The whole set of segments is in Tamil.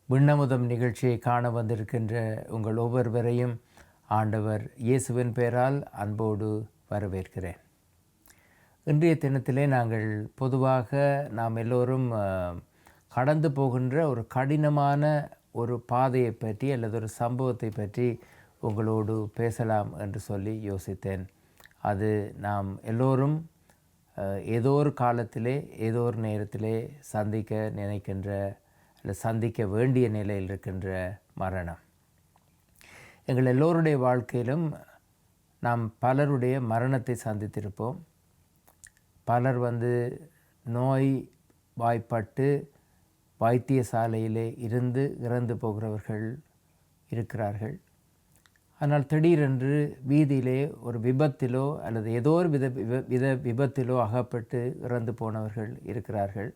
விண்ணமுதம் நிகழ்ச்சியை காண வந்திருக்கின்ற உங்கள் ஒவ்வொருவரையும் ஆண்டவர் இயேசுவின் பெயரால் அன்போடு வரவேற்கிறேன். இன்றைய தினத்திலே நாங்கள் பொதுவாக நாம் எல்லோரும் கடந்து போகின்ற ஒரு கடினமான ஒரு பாதையை பற்றி அல்லது ஒரு சம்பவத்தை பற்றி உங்களோடு பேசலாம் என்று சொல்லி யோசித்தேன். அது நாம் எல்லோரும் ஏதோ ஒரு காலத்திலே ஏதோ ஒரு நேரத்திலே சந்திக்க நினைக்கின்ற அல்லது சந்திக்க வேண்டிய நிலையில் இருக்கின்ற மரணம். எங்கள் எல்லோருடைய வாழ்க்கையிலும் நாம் பலருடைய மரணத்தை சந்தித்திருப்போம். பலர் நோய் வாய்ப்பட்டு வைத்தியசாலையிலே இருந்து இறந்து போகிறவர்கள் இருக்கிறார்கள். ஆனால் திடீரென்று வீதியிலே ஒரு விபத்திலோ அல்லது ஏதோ ஒரு விபத்திலோ அகப்பட்டு இறந்து போனவர்கள் இருக்கிறார்கள்.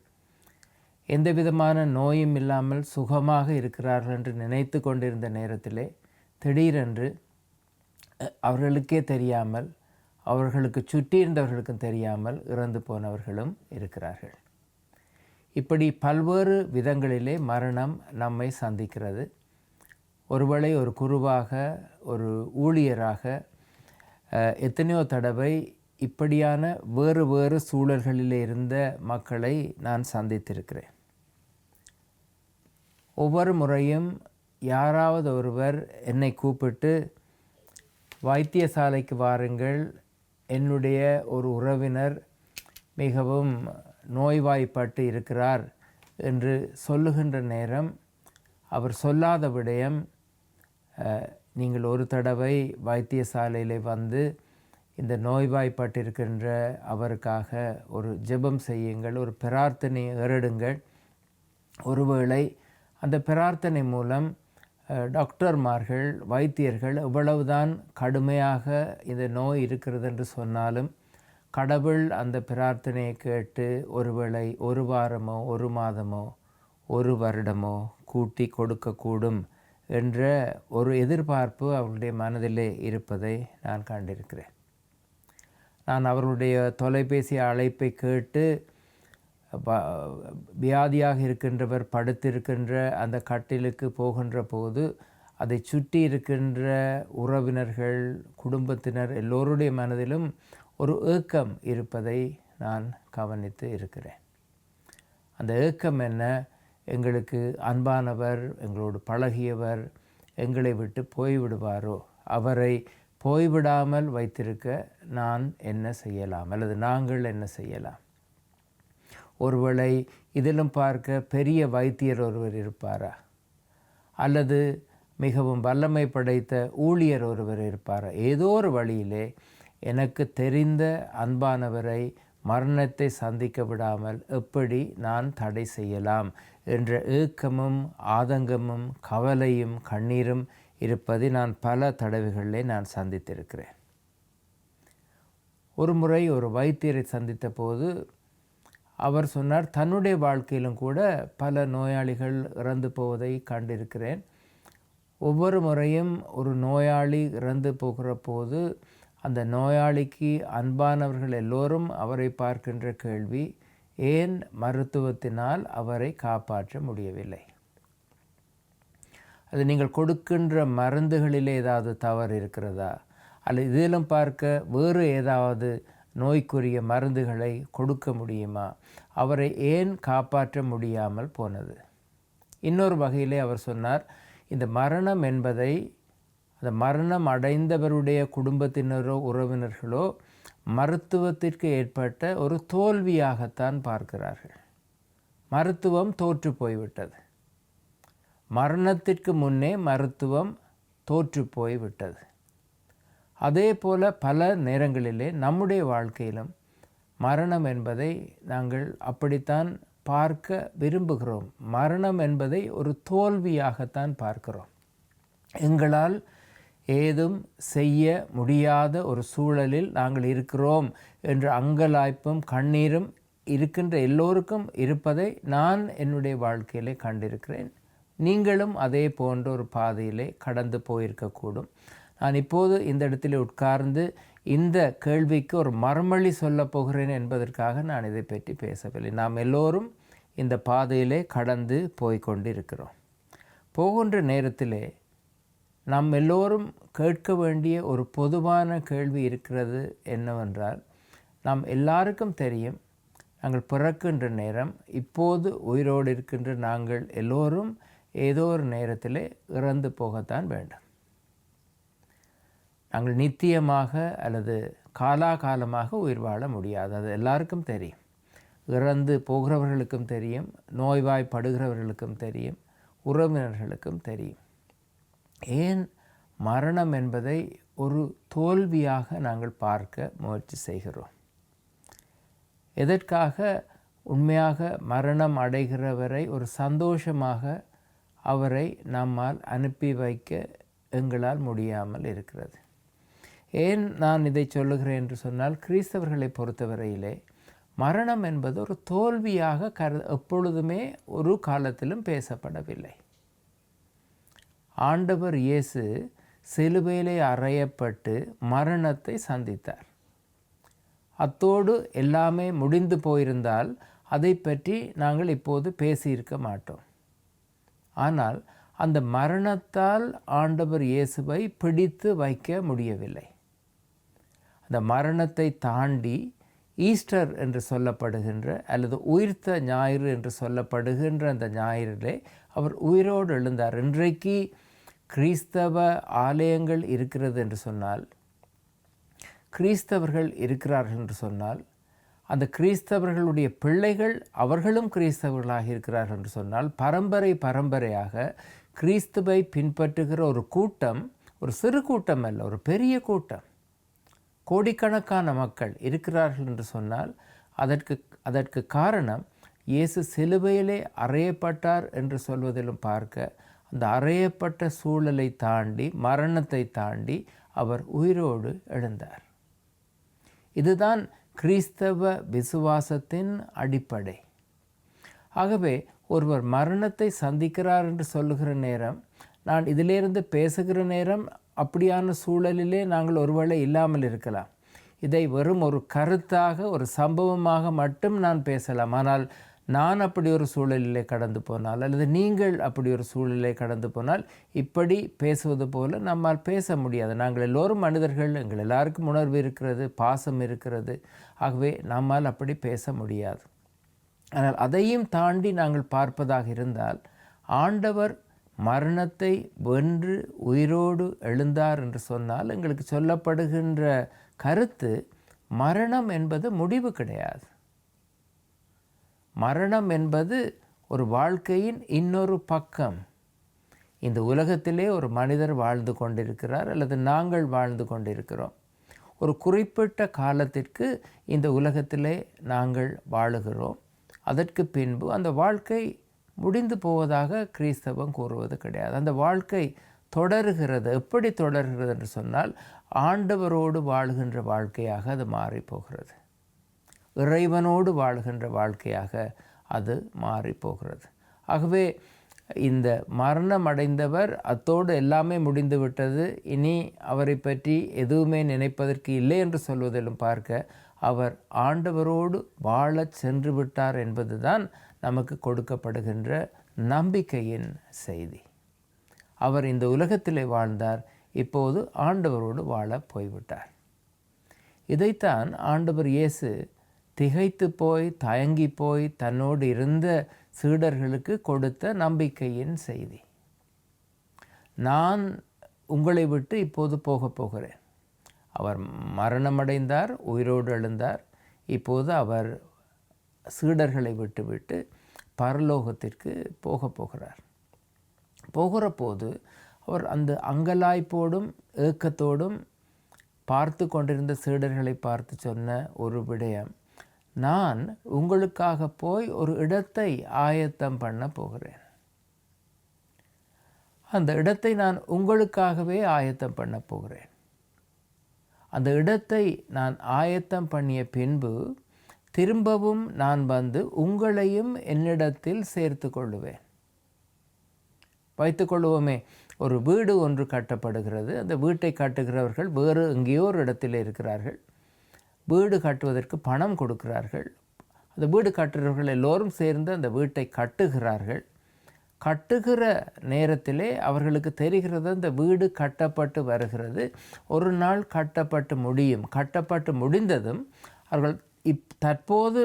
எந்த விதமான நோயும் இல்லாமல் சுகமாக இருக்கிறார்கள் என்று நினைத்து கொண்டிருந்த நேரத்திலே திடீரென்று அவர்களுக்கே தெரியாமல், அவர்களுக்கு சுற்றி இருந்தவர்களுக்கும் தெரியாமல் இறந்து போனவர்களும் இருக்கிறார்கள். இப்படி பல்வேறு விதங்களிலே மரணம் நம்மை சந்திக்கிறது. ஒருவேளை ஒரு குருவாக, ஒரு ஊழியராக எத்தனையோ தடவை இப்படியான வேறு வேறு சூழல்களில் இருந்த மக்களை நான் சந்தித்திருக்கிறேன். ஒவ்வொரு முறையும் யாராவது ஒருவர் என்னை கூப்பிட்டு, வைத்தியசாலைக்கு வாருங்கள், என்னுடைய ஒரு உறவினர் மிகவும் நோய்வாய்ப்பட்டு இருக்கிறார் என்று சொல்லுகின்ற நேரம், அவர் சொல்லாத விடயம், நீங்கள் ஒரு தடவை வைத்தியசாலையில் வந்து இந்த நோய்வாய்ப்பட்டிருக்கின்ற அவருக்காக ஒரு ஜெபம் செய்யுங்கள், ஒரு பிரார்த்தனை ஏறிடுங்கள். ஒருவேளை அந்த பிரார்த்தனை மூலம் டாக்டர்மார்கள், வைத்தியர்கள் எவ்வளவுதான் கடுமையாக இந்த நோய் இருக்கிறது என்று சொன்னாலும் கடவுள் அந்த பிரார்த்தனையை கேட்டு ஒருவேளை ஒரு வாரமோ ஒரு மாதமோ ஒரு வருடமோ கூட்டி கொடுக்கக்கூடும் என்ற ஒரு எதிர்பார்ப்பு அவர்களுடைய மனதிலே இருப்பதை நான் கண்டிருக்கிறேன். நான் அவர்களுடைய தொலைபேசி அழைப்பை கேட்டு வியாதியாக இருக்கின்றவர் படுத்திருக்கின்ற அந்த கட்டிலுக்கு போகின்ற போது அதை சுற்றி இருக்கின்ற உறவினர்கள், குடும்பத்தினர் எல்லோருடைய மனதிலும் ஒரு ஏக்கம் இருப்பதை நான் கவனித்து இருக்கிறேன். அந்த ஏக்கம் என்ன? எங்களுக்கு அன்பானவர், எங்களோடு பழகியவர் எங்களை விட்டு போய்விடுவாரோ, அவரை போய்விடாமல் வைத்திருக்க நான் என்ன செய்யலாம் அல்லது நாங்கள் என்ன செய்யலாம்? ஒருவேளை இதிலும் பார்க்க பெரிய வைத்தியர் ஒருவர் இருப்பாரா, அல்லது மிகவும் வல்லமை படைத்த ஊழியர் ஒருவர் இருப்பாரா? ஏதோ ஒரு வழியிலே எனக்கு தெரிந்த அன்பானவரை மரணத்தை சந்திக்க விடாமல் எப்படி நான் தடை செய்யலாம் என்ற ஏக்கமும் ஆதங்கமும் கவலையும் கண்ணீரும் இருப்பதை நான் பல தடவைகளிலே நான் சந்தித்திருக்கிறேன். ஒரு முறை ஒரு வைத்தியரை சந்தித்த போது அவர் சொன்னார், தன்னுடைய வாழ்க்கையிலும் கூட பல நோயாளிகள் இறந்து போவதை கண்டிருக்கிறேன். ஒவ்வொரு முறையும் ஒரு நோயாளி இறந்து போகிற போது அந்த நோயாளிக்கு அன்பானவர்கள் எல்லோரும் அவரை பார்க்கின்ற கேள்வி, ஏன் மருத்துவத்தினால் அவரை காப்பாற்ற முடியவில்லை? அது நீங்கள் கொடுக்கின்ற மருந்துகளிலே ஏதாவது தவறு இருக்கிறதா, அல்லது இதிலும் பார்க்க வேறு ஏதாவது நோய்க்குரிய மருந்துகளை கொடுக்க முடியுமா? அவரை ஏன் காப்பாற்ற முடியாமல் போனது? இன்னொரு வகையிலே அவர் சொன்னார், இந்த மரணம் என்பதை அந்த மரணம் அடைந்தவருடைய குடும்பத்தினரோ உறவினர்களோ மருத்துவத்திற்கு ஏற்பட்ட ஒரு தோல்வியாகத்தான் பார்க்கிறார்கள். மருத்துவம் தோற்று போய்விட்டது. மரணத்திற்கு முன்னே மருத்துவம் தோற்று போய்விட்டது. அதே போல பல நேரங்களிலே நம்முடைய வாழ்க்கையிலும் மரணம் என்பதை நாங்கள் அப்படித்தான் பார்க்க விரும்புகிறோம். மரணம் என்பதை ஒரு தோல்வியாகத்தான் பார்க்கிறோம். எங்களால் ஏதும் செய்ய முடியாத ஒரு சூழலில் நாங்கள் இருக்கிறோம் என்ற அங்கலாய்ப்பும் கண்ணீரும் இருக்கின்ற எல்லோருக்கும் இருப்பதை நான் என்னுடைய வாழ்க்கையிலே கண்டிருக்கிறேன். நீங்களும் அதே போன்ற ஒரு பாதையிலே கடந்து போயிருக்கக்கூடும். நான் இப்போது இந்த இடத்துல உட்கார்ந்து இந்த கேள்விக்கு ஒரு மறுமொழி சொல்லப் போகிறேன் என்பதற்காக நான் இதை பற்றி பேசவில்லை. நாம் எல்லோரும் இந்த பாதையிலே கடந்து போய்கொண்டு இருக்கிறோம். போகின்ற நேரத்திலே நாம் எல்லோரும் கேட்க வேண்டிய ஒரு பொதுவான கேள்வி இருக்கிறது என்னவென்றால், நாம் எல்லாருக்கும் தெரியும், நாங்கள் பிறக்கின்ற நேரம், இப்போது உயிரோடு இருக்கின்ற நாங்கள் எல்லோரும் ஏதோ ஒரு நேரத்திலே இறந்து போகத்தான் வேண்டும். நாங்கள் நித்தியமாக அல்லது காலாகாலமாக உயிர் வாழ முடியாது. அது எல்லாருக்கும் தெரியும். இறந்து போகிறவர்களுக்கும் தெரியும், நோய்வாய்ப்படுகிறவர்களுக்கும் தெரியும், உறவினர்களுக்கும் தெரியும். ஏன் மரணம் என்பதை ஒரு தோல்வியாக நாங்கள் பார்க்க முயற்சி செய்கிறோம்? எதற்காக உண்மையாக மரணம் அடைகிறவரை ஒரு சந்தோஷமாக அவரை நம்மால் அனுப்பி வைக்க எங்களால் முடியாமல் இருக்கிறது? ஏன் நான் இதை சொல்லுகிறேன் என்று சொன்னால், கிறிஸ்தவர்களை பொறுத்தவரையிலே மரணம் என்பது ஒரு தோல்வியாக எப்பொழுதுமே ஒரு காலத்திலும் பேசப்படவில்லை. ஆண்டவர் இயேசு சிலுவையிலே அறையப்பட்டு மரணத்தை சந்தித்தார். அத்தோடு எல்லாமே முடிந்து போயிருந்தால் அதை பற்றி நாங்கள் இப்போது பேசியிருக்க மாட்டோம். ஆனால் அந்த மரணத்தால் ஆண்டவர் இயேசுவை பிடித்து வைக்க முடியவில்லை. அந்த மரணத்தை தாண்டி ஈஸ்டர் என்று சொல்லப்படுகின்ற அல்லது உயிர்த்த ஞாயிறு என்று சொல்லப்படுகின்ற அந்த ஞாயிறிலே அவர் உயிரோடு எழுந்தார். இன்றைக்கு கிறிஸ்தவ ஆலயங்கள் இருக்கிறது என்று சொன்னால், கிறிஸ்தவர்கள் இருக்கிறார்கள் என்று சொன்னால், அந்த கிறிஸ்தவர்களுடைய பிள்ளைகள் அவர்களும் கிறிஸ்தவர்களாக இருக்கிறார்கள் என்று சொன்னால், பரம்பரையாக கிறிஸ்துவை பின்பற்றுகிற ஒரு கூட்டம், ஒரு சிறு கூட்டம் அல்ல, ஒரு பெரிய கூட்டம், கோடிக்கணக்கான மக்கள் இருக்கிறார்கள் என்று சொன்னால், அதற்கு காரணம் இயேசு சிலுவையிலே அறையப்பட்டார் என்று சொல்வதிலும் பார்க்க, அந்த அறையப்பட்ட சூழலை தாண்டி, மரணத்தை தாண்டி அவர் உயிரோடு எழுந்தார். இதுதான் கிறிஸ்தவ விசுவாசத்தின் அடிப்படை. ஆகவே ஒருவர் மரணத்தை சந்திக்கிறார் என்று சொல்லுகிற நேரம், நான் இதிலிருந்து பேசுகிற நேரம் அப்படியான சூழலிலே நாங்கள் ஒருவேளை இல்லாமல் இருக்கலாம். இதை வெறும் ஒரு கருத்தாக, ஒரு சம்பவமாக மட்டும் நான் பேசலாம். ஆனால் நான் அப்படி ஒரு சூழலிலே கடந்து போனால், அல்லது நீங்கள் அப்படி ஒரு சூழலிலே கடந்து போனால், இப்படி பேசுவது போல நம்மால் பேச முடியாது. நாங்கள் எல்லோரும் மனிதர்கள், எங்கள் எல்லாருக்கும் உணர்வு இருக்கிறது, பாசம் இருக்கிறது. ஆகவே நம்மால் அப்படி பேச முடியாது. ஆனால் அதையும் தாண்டி நாங்கள் பார்ப்பதாக இருந்தால், ஆண்டவர் மரணத்தை வென்று உயிரோடு எழுந்தார் என்று சொன்னால், எங்களுக்கு சொல்லப்படுகின்ற கருத்து, மரணம் என்பது முடிவு கிடையாது. மரணம் என்பது ஒரு வாழ்க்கையின் இன்னொரு பக்கம். இந்த உலகத்திலே ஒரு மனிதர் வாழ்ந்து கொண்டிருக்கிறார், அல்லது நாங்கள் வாழ்ந்து கொண்டிருக்கிறோம். ஒரு குறிப்பிட்ட காலத்திற்கு இந்த உலகத்திலே நாங்கள் வாழுகிறோம். அதற்கு பின்பு அந்த வாழ்க்கை முடிந்து போவதாக கிறிஸ்தவம் கூறுவது கிடையாது. அந்த வாழ்க்கை தொடர்கிறது. எப்படி தொடர்கிறது என்று சொன்னால், ஆண்டவரோடு வாழ்கின்ற வாழ்க்கையாக அது மாறி போகிறது. இறைவனோடு வாழ்கின்ற வாழ்க்கையாக அது மாறி போகிறது. ஆகவே இந்த மரணம் அடைந்தவர் அத்தோடு எல்லாமே முடிந்து விட்டது, இனி அவரை பற்றி எதுவுமே நினைப்பதற்கு இல்லை என்று சொல்வதிலும் பார்க்க, அவர் ஆண்டவரோடு வாழச் சென்று விட்டார் என்பதுதான் நமக்கு கொடுக்கப்படுகின்ற நம்பிக்கையின் செய்தி. அவர் இந்த உலகத்திலே வாழ்ந்தார், இப்போது ஆண்டவரோடு வாழ போய்விட்டார். இதைத்தான் ஆண்டவர் இயேசு திகைத்து போய், தயங்கி போய், தன்னோடு இருந்த சீடர்களுக்கு கொடுத்த நம்பிக்கையின் செய்தி. நான் உங்களை விட்டு இப்போது போகிறேன். அவர் மரணமடைந்தார், உயிரோடு எழுந்தார். இப்போது அவர் சீடர்களை விட்டுவிட்டு பரலோகத்திற்கு போகிறார். போகிற போது அவர் அந்த அங்கலாய்ப்போடும் ஏக்கத்தோடும் பார்த்து கொண்டிருந்த சீடர்களை பார்த்து சொன்ன ஒரு விடயம், நான் உங்களுக்காக போய் ஒரு இடத்தை ஆயத்தம் பண்ண போகிறேன். அந்த இடத்தை நான் உங்களுக்காகவே ஆயத்தம் பண்ண போகிறேன். அந்த இடத்தை நான் ஆயத்தம் பண்ணிய பின்பு திரும்பவும் நான் வந்து உங்களையும் என்னிடத்தில் சேர்த்து கொள்ளுவேன். வைத்துக்கொள்வோமே, ஒரு வீடு ஒன்று கட்டப்படுகிறது. அந்த வீட்டை கட்டுகிறவர்கள் வேறு எங்கேயோ ஒரு இடத்தில் இருக்கிறார்கள். வீடு கட்டுவதற்கு பணம் கொடுக்கிறார்கள். அந்த வீடு கட்டுகிறவர்கள் எல்லோரும் சேர்ந்து அந்த வீட்டை கட்டுகிறார்கள். கட்டுகிற நேரத்திலே அவர்களுக்கு தெரிகிறது இந்த வீடு கட்டப்பட்டு வருகிறது, ஒரு நாள் கட்டப்பட்டு முடியும். கட்டப்பட்டு முடிந்ததும் அவர்கள் தற்போது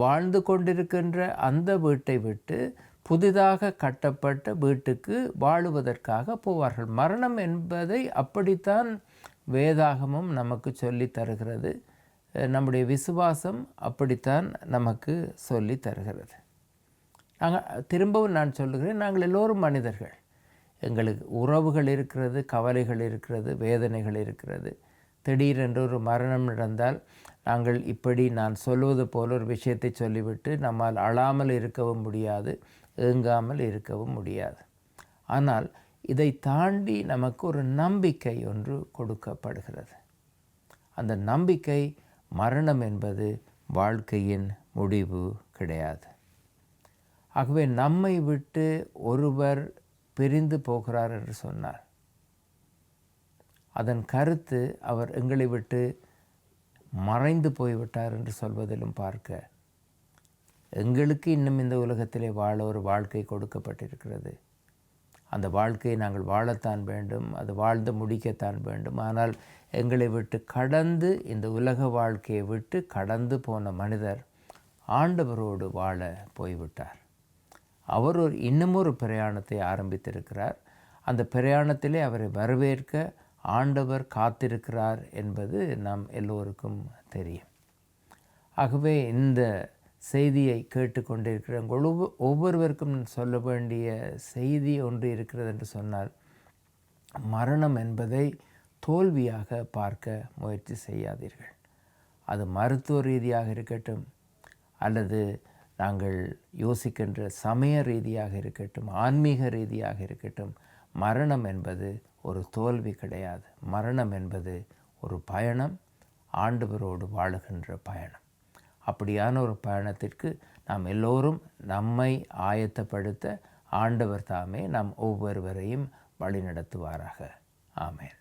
வாழ்ந்து கொண்டிருக்கின்ற அந்த வீட்டை விட்டு புதிதாக கட்டப்பட்ட வீட்டுக்கு வாழுவதற்காக போவார்கள். மரணம் என்பதை அப்படித்தான் வேதாகமம் நமக்கு சொல்லி தருகிறது. நம்முடைய விசுவாசம் அப்படித்தான் நமக்கு சொல்லி தருகிறது. திரும்பவும் நான் சொல்லுகிறேன், நாங்கள் எல்லோரும் மனிதர்கள். எங்களுக்கு உறவுகள் இருக்கிறது, கவலைகள் இருக்கிறது, வேதனைகள் இருக்கிறது. திடீரென்று ஒரு மரணம் நடந்தால் நாங்கள் இப்படி நான் சொல்வது போல ஒரு விஷயத்தை சொல்லிவிட்டு நம்மால் அழாமல் இருக்கவும் முடியாது, ஏங்காமல் இருக்கவும் முடியாது. ஆனால் இதை தாண்டி நமக்கு ஒரு நம்பிக்கை ஒன்று கொடுக்கப்படுகிறது. அந்த நம்பிக்கை மரணம் என்பது வாழ்க்கையின் முடிவு கிடையாது. ஆகவே நம்மை விட்டு ஒருவர் பிரிந்து போகிறார் என்று சொன்னார், அதன் கருத்து அவர் எங்களை விட்டு மறைந்து போய்விட்டார் என்று சொல்வதிலும் பார்க்க, எங்களுக்கு இன்னும் இந்த உலகத்திலே வாழ ஒரு வாழ்க்கை கொடுக்கப்பட்டிருக்கிறது. அந்த வாழ்க்கையை நாங்கள் வாழத்தான் வேண்டும், அது வாழ்ந்து முடிக்கத்தான் வேண்டும். ஆனால் எங்களை விட்டு கடந்து, இந்த உலக வாழ்க்கையை விட்டு கடந்து போன மனிதர் ஆண்டவரோடு வாழ போய்விட்டார். அவர் இன்னுமொரு பிரயாணத்தை ஆரம்பித்திருக்கிறார். அந்த பிரயாணத்திலே அவரை வரவேற்க ஆண்டவர் காத்திருக்கிறார் என்பது நாம் எல்லோருக்கும் தெரியும். ஆகவே இந்த செய்தியை கேட்டுக்கொண்டிருக்கிற ஒவ்வொருவருக்கும் சொல்ல வேண்டிய செய்தி ஒன்று இருக்கிறது என்று சொன்னால், மரணம் என்பதை தோல்வியாக பார்க்க முயற்சி செய்யாதீர்கள். அது மருத்துவ ரீதியாக இருக்கட்டும், அல்லது நாங்கள் யோசிக்கின்ற சமய ரீதியாக இருக்கட்டும், ஆன்மீக ரீதியாக இருக்கட்டும், மரணம் என்பது ஒரு தோல்வி கிடையாது. மரணம் என்பது ஒரு பயணம், ஆண்டவரோடு வாழுகின்ற பயணம். அப்படியான ஒரு பயணத்திற்கு நாம் எல்லோரும் நம்மை ஆயத்தப்படுத்த ஆண்டவர் தாமே நாம் ஒவ்வொருவரையும் வழிநடத்துவாராக. ஆமென்.